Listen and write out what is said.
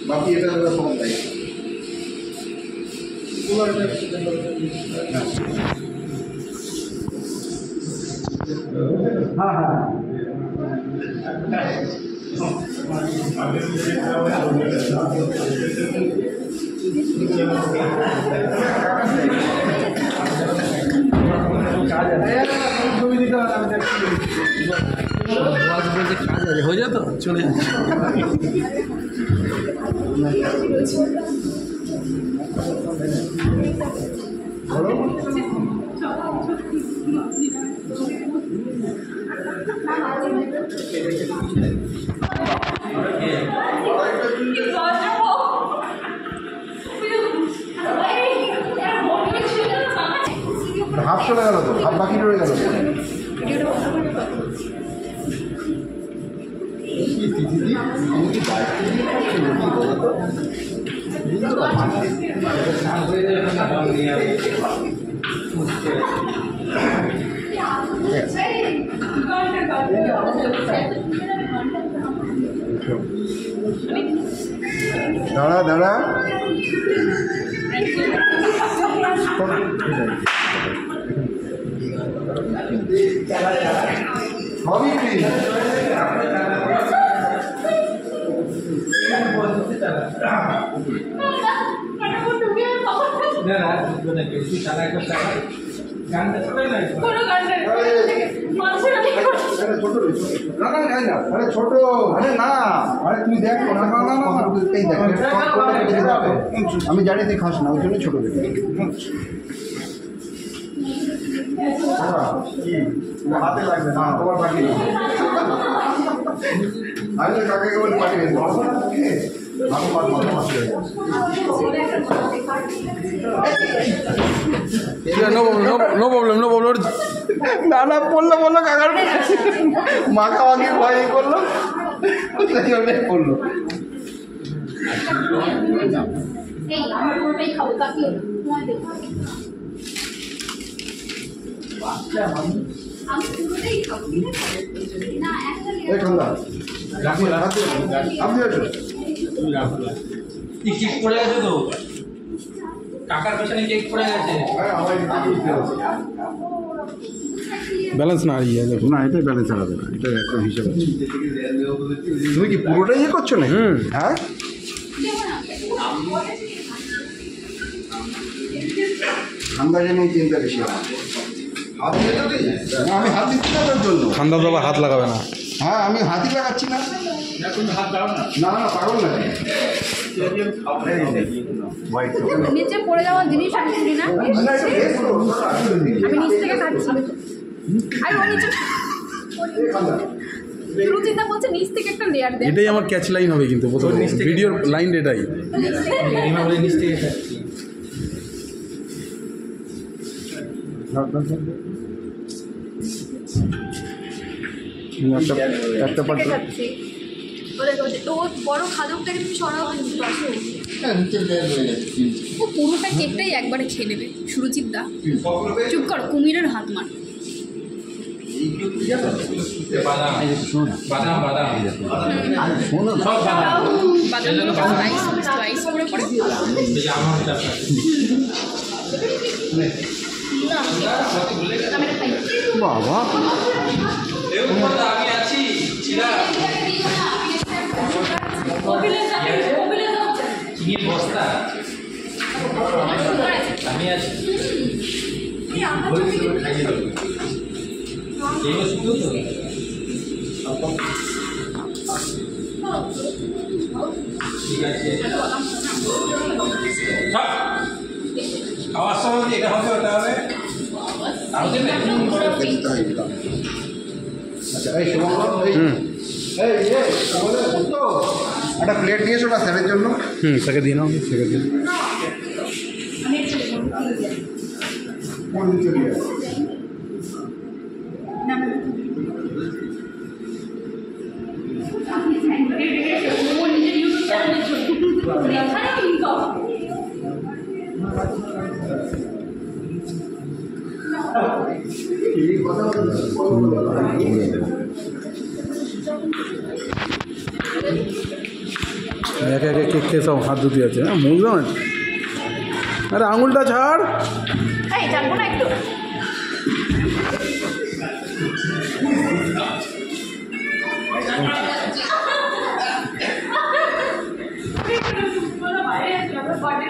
बाकी এটা কম তাই হ্যাঁ হ্যাঁ হয়ে যেত চলে যাচ্ছে হাফ চলে গেল তো হাফ বাকি রয়ে গেল দাঁড়া দাঁড়া সবই ছোট আরে না আরে তুমি দেখো না আমি জানি তুই খাস না ওই জন্য ছোট হাতে লাগবে না তোমার বাকি আমি তো কাকে কেবল পাঠিয়ে দেবো নো প্রবলেম না না বললো কাকার মাখামাখি ভয় করলো করলো কেক পড়ে গেছে তো কাকার পেছনে কেক পড়ে গেছে ব্যালেন্স না হারিয়ে যাবে না এটাই ব্যালেন্স হারাবে না এটা একটা হিসাব আছে তুমি কি পুরোটাই ইয়ে করছো না হ্যাঁ ঠান্ডা জেনেই চিন্তা বেশি আমি হাত দিচ্ছি না তার জন্য ঠান্ডা তো আবার হাত লাগাবে না হ্যাঁ আমি হাতই লাগাচ্ছি না না না পাগল না নিচে পড়ে যাওয়ার জিনিস আমি কিনি না আমি নিচ থেকে খাচ্ছি আর ও নিচে রুচিতা বলছে নিচ থেকে একটা লেয়ার দেয় এটাই আমার ক্যাচ লাইন হবে কিন্তু প্রথমে ভিডিওর লাইন এটাই নিচ থেকে খাচ্ছি একটা পাত্র তো বড় খাদকটাকে তুমি সরাও কিন্তু আসো ও পুরোটা কেকটাই একবারে খেয়ে নেবে সুরুচিত দা চুপ কর কুমিরের হাত মার বাবা বস্তা আমি আছি ঠিক আছে খাওয়ার সময় এটা হবে ওটা হবে আচ্ছা এই একটা প্লেট নিয়ে এসো না স্যারের জন্য। তাকে দিয়ে নাও, তাকে দিয়ে। একে একে কেক খেয়ে সব হাত ধুতে আছে। হ্যাঁ, বুঝলাম না। আরে আঙুলটা ছাড়। এই জানবো না একটু বাইরে